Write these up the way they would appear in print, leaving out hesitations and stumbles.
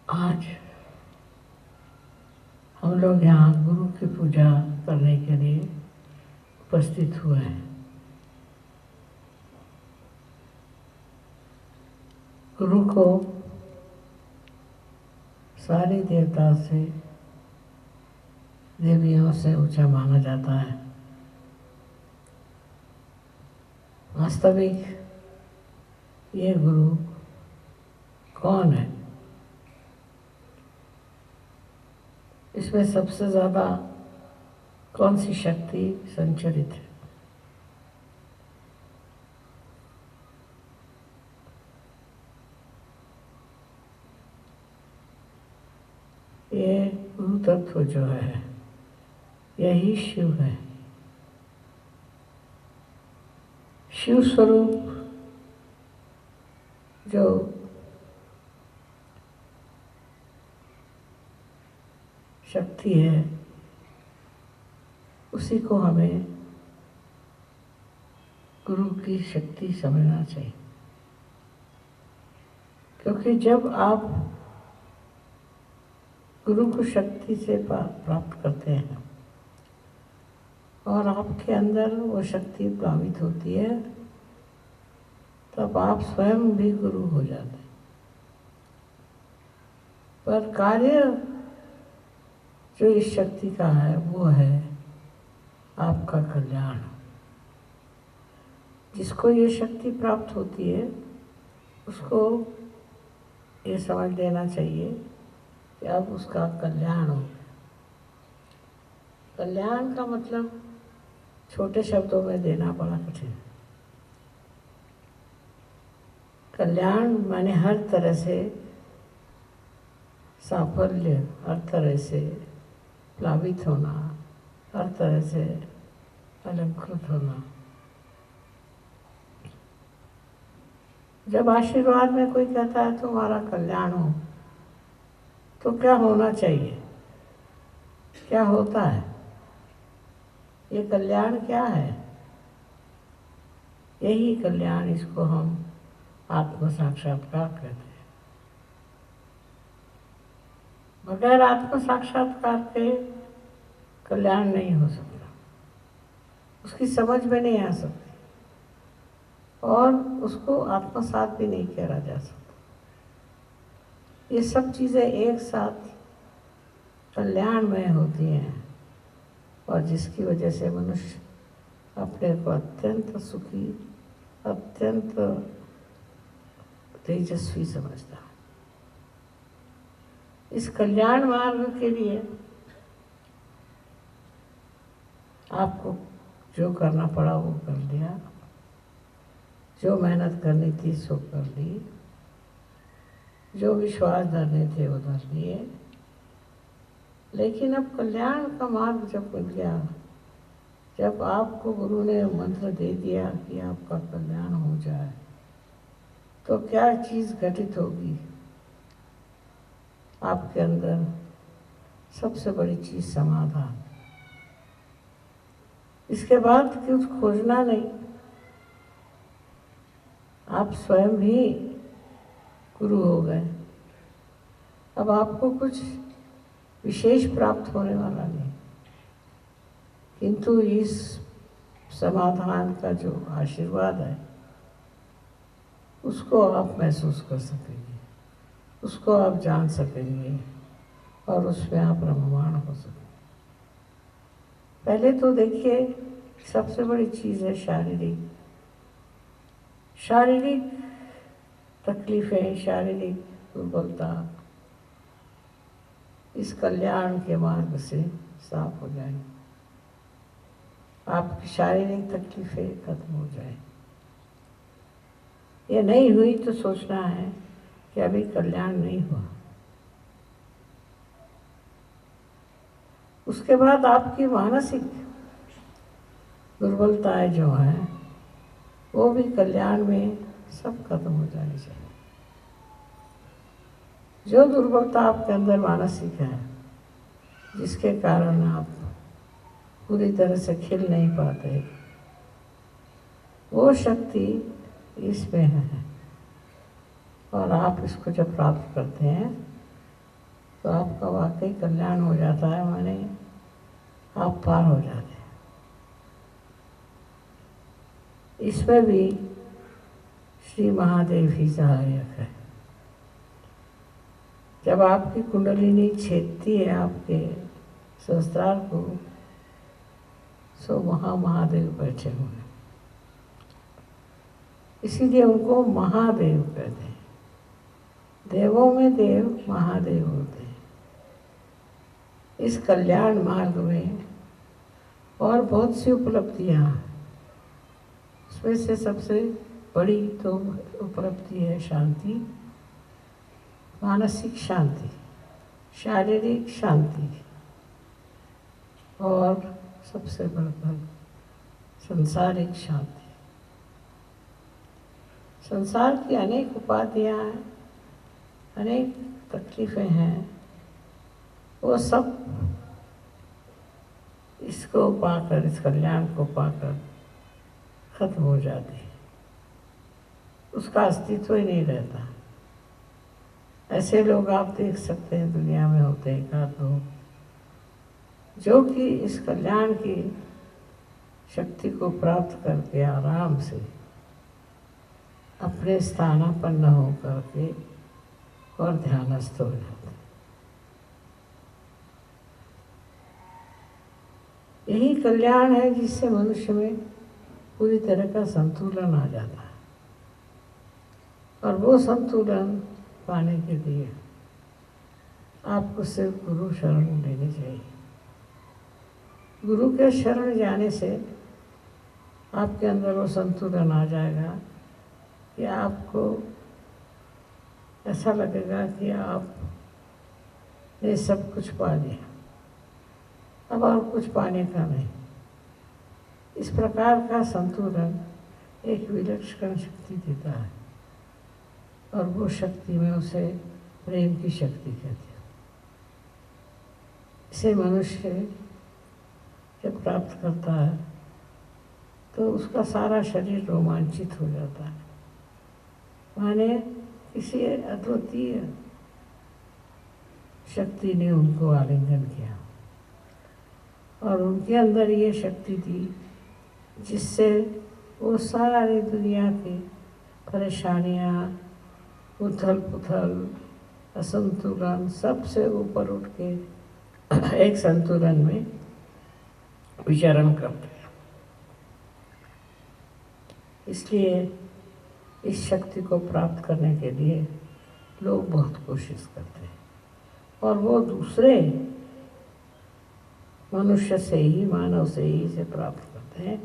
आज हम लोग यहाँ गुरु की पूजा करने के लिए उपस्थित हुए हैं। गुरु को सारी देवता से देवियों से ऊंचा माना जाता है। वास्तविक ये गुरु कौन है? इसमें सबसे ज़्यादा कौन सी शक्ति संचरित है? ये गुरु तत्व जो है यही शिव है। शिव स्वरूप जो शक्ति है उसी को हमें गुरु की शक्ति समझना चाहिए, क्योंकि जब आप गुरु को शक्ति से प्राप्त करते हैं और आपके अंदर वो शक्ति प्लावित होती है, तब आप स्वयं भी गुरु हो जाते हैं। पर कार्य जो इस शक्ति का है वो है आपका कल्याण। जिसको ये शक्ति प्राप्त होती है उसको ये समझ लेना चाहिए कि अब उसका कल्याण हो। कल्याण का मतलब छोटे शब्दों में देना बड़ा कठिन है। कल्याण माने हर तरह से साफल्य, हर तरह से प्लावित होना, हर तरह से अलंकृत होना। जब आशीर्वाद में कोई कहता है तुम्हारा कल्याण हो, तो क्या होना चाहिए? क्या होता है? ये कल्याण क्या है? यही कल्याण, इसको हम आत्म साक्षात्कार कहते हैं। बगैर आत्म साक्षात्कार के कल्याण नहीं हो सकता, उसकी समझ में नहीं आ सकती और उसको आत्मसात भी नहीं करा जा सकता। ये सब चीज़ें एक साथ कल्याणमय होती हैं और जिसकी वजह से मनुष्य अपने को अत्यंत सुखी, अत्यंत तेजस्वी समझता है। इस कल्याण मार्ग के लिए आपको जो करना पड़ा वो कर लिया, जो मेहनत करनी थी सो कर ली, जो विश्वास धरने थे वो धर लिए। लेकिन अब कल्याण का मार्ग जब मिल गया, जब आपको गुरु ने मंत्र दे दिया कि आपका कल्याण हो जाए, तो क्या चीज़ घटित होगी? आपके अंदर सबसे बड़ी चीज़ समाधान। इसके बाद कुछ खोजना नहीं, आप स्वयं ही गुरु हो गए। अब आपको कुछ विशेष प्राप्त होने वाला नहीं, किंतु इस समाधान का जो आशीर्वाद है उसको आप महसूस कर सकेंगे, उसको आप जान सकेंगे और उसमें आप रममाण हो सकेंगे। पहले तो देखिए, सबसे बड़ी चीज़ है शारीरिक तकलीफ़ें, शारीरिक दुर्बलता इस कल्याण के मार्ग से साफ हो जाएंगी। आपकी शारीरिक तकलीफ़ें खत्म हो जाए। ये नहीं हुई तो सोचना है कि अभी कल्याण नहीं हुआ। उसके बाद आपकी मानसिक दुर्बलताएं जो हैं वो भी कल्याण में सब खत्म हो जानी चाहिए। जो दुर्बलता आपके अंदर मानसिक है, जिसके कारण आप पूरी तरह से खिल नहीं पाते, वो शक्ति इसमें है और आप इसको जब प्राप्त करते हैं तो आपका वाकई कल्याण हो जाता है, माने आप पार हो जाते हैं। इसमें भी श्री महादेव ही सहायक है। जब आपकी कुंडलिनी छेदती है आपके सहस्त्रार को, सो वहाँ महादेव बैठे हुए हैं, इसीलिए उनको महादेव कहते हैं। देवों में देव महादेव होते हैं। इस कल्याण मार्ग में और बहुत सी उपलब्धियाँ हैं। उसमें से सबसे बड़ी तो उपलब्धि है शांति, मानसिक शांति, शारीरिक शांति, और सबसे बढ़कर सांसारिक शांति। संसार की अनेक उपाधियाँ हैं, अनेक तकलीफ़ें हैं, वो सब इसको पाकर, इस कल्याण को पाकर खत्म हो जाती है। उसका अस्तित्व ही नहीं रहता। ऐसे लोग आप देख सकते हैं दुनिया में होते हैं एकाध लोग, जो कि इस कल्याण की शक्ति को प्राप्त करके आराम से अपने स्थानापन्न हो करके और ध्यानस्थ हो जाते हैं। यही कल्याण है जिससे मनुष्य में पूरी तरह का संतुलन आ जाता है। और वो संतुलन पाने के लिए आपको सिर्फ गुरु शरण लेनी चाहिए। गुरु के शरण जाने से आपके अंदर वो संतुलन आ जाएगा कि आपको ऐसा लगेगा कि आपने सब कुछ पा लिया, अब और कुछ पाने का नहीं। इस प्रकार का संतुलन एक विलक्षण शक्ति देता है, और वो शक्ति में उसे प्रेम की शक्ति कहते हैं। इसे मनुष्य जब प्राप्त करता है तो उसका सारा शरीर रोमांचित हो जाता है, माने किसी अद्वितीय शक्ति ने उनको आलिंगन किया और उनके अंदर ये शक्ति थी जिससे वो सारी दुनिया की परेशानियाँ, उथल पुथल, असंतुलन, सबसे ऊपर उठ के एक संतुलन में विचरण करते हैं। इसलिए इस शक्ति को प्राप्त करने के लिए लोग बहुत कोशिश करते हैं, और वो दूसरे मनुष्य से ही, मानव से ही इसे प्राप्त करते हैं,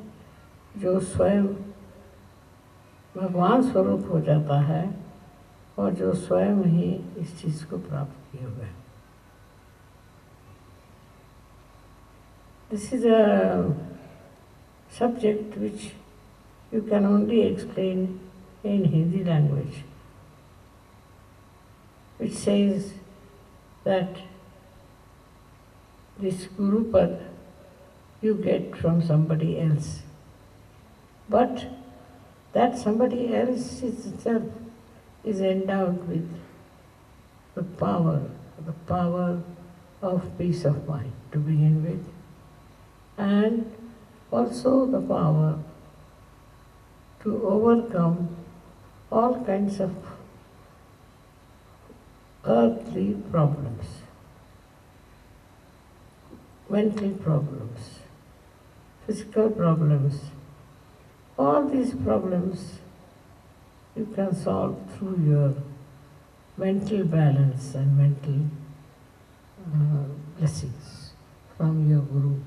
जो स्वयं भगवान स्वरूप हो जाता है और जो स्वयं ही इस चीज़ को प्राप्त किए हुए हैं। This is a subject which you can only explain in Hindi language, which says that this Guru Pad you get from somebody else, but that somebody else itself is endowed with the power of peace of mind to begin with, and also the power to overcome all kinds of earthly problems, mental problems, physical problems. All these problems you can solve through your mental balance and mental blessings from your Guru.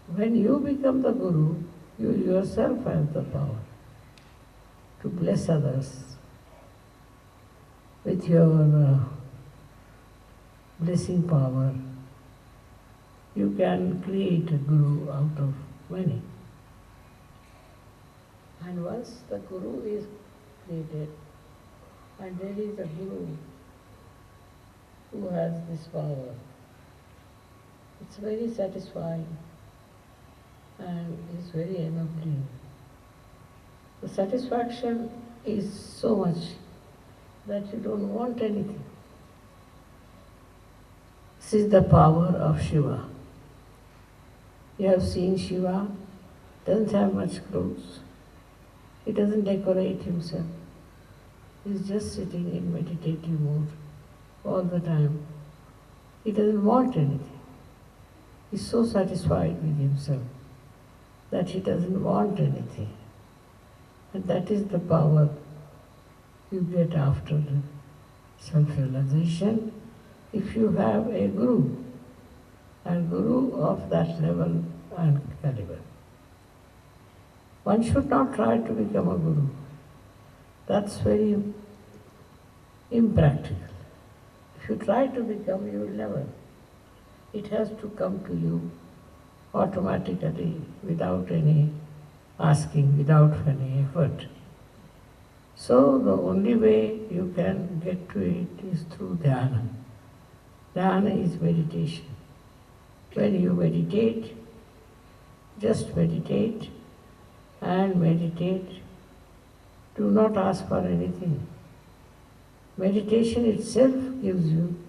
When you become the Guru, you yourself have the power to bless others with your blessing power. You can create a Guru out of many. And once the Guru is created, and there is a Guru who has this power, it's very satisfying and is very ennobling. The satisfaction is so much that you don't want anything. This is the power of Shiva. You have seen Shiva, doesn't have much clothes. He doesn't decorate himself. He's just sitting in meditative mood all the time. He doesn't want anything. He's so satisfied with himself that he doesn't want anything. And that is the power you get after the self-realization if you have a guru, and guru of that level and caliber. One should not try to become a guru. That's very impractical. If you try to become, you will never. It has to come to you automatically, without any asking, without any effort. So the only way you can get to it is through dhyana. Dhyana is meditation. When you meditate, just meditate and meditate. Do not ask for anything. Meditation itself gives you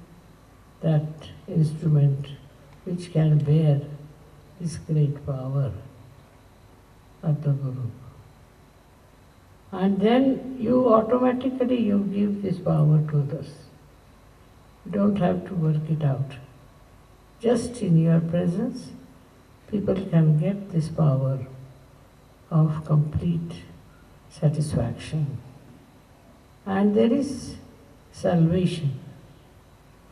that instrument which can bear this great power of the Guru. And then you automatically give this power to others. You don't have to work it out. Just in your presence, people can get this power of complete satisfaction. And there is salvation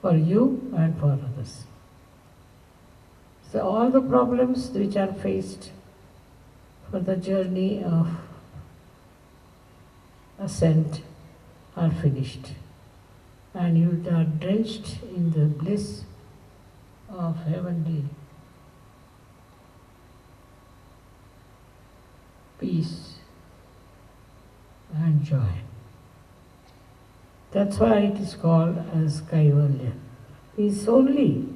for you and for others. So all the problems which are faced for the journey of ascent are finished, and you are drenched in the bliss of heavenly peace and joy. That's why it is called as Kaivalya. It's only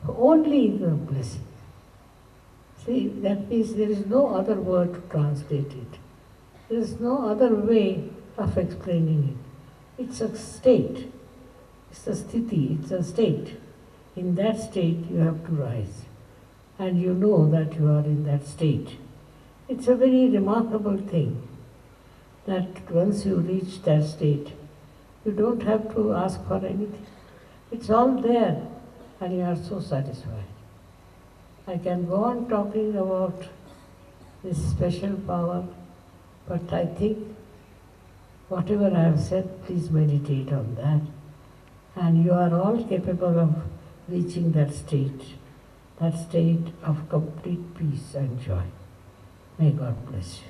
the blessing. See, that means there is no other word to translate it. There is no other way of explaining it. It's a state. It's a sthiti, it's a state. In that state you have to rise. And you know that you are in that state. It's a very remarkable thing that once you reach that state, you don't have to ask for anything. It's all there and you are so satisfied. I can go on talking about this special power, but I think whatever I have said, please meditate on that. And you are all capable of reaching that state of complete peace and joy. May God bless you.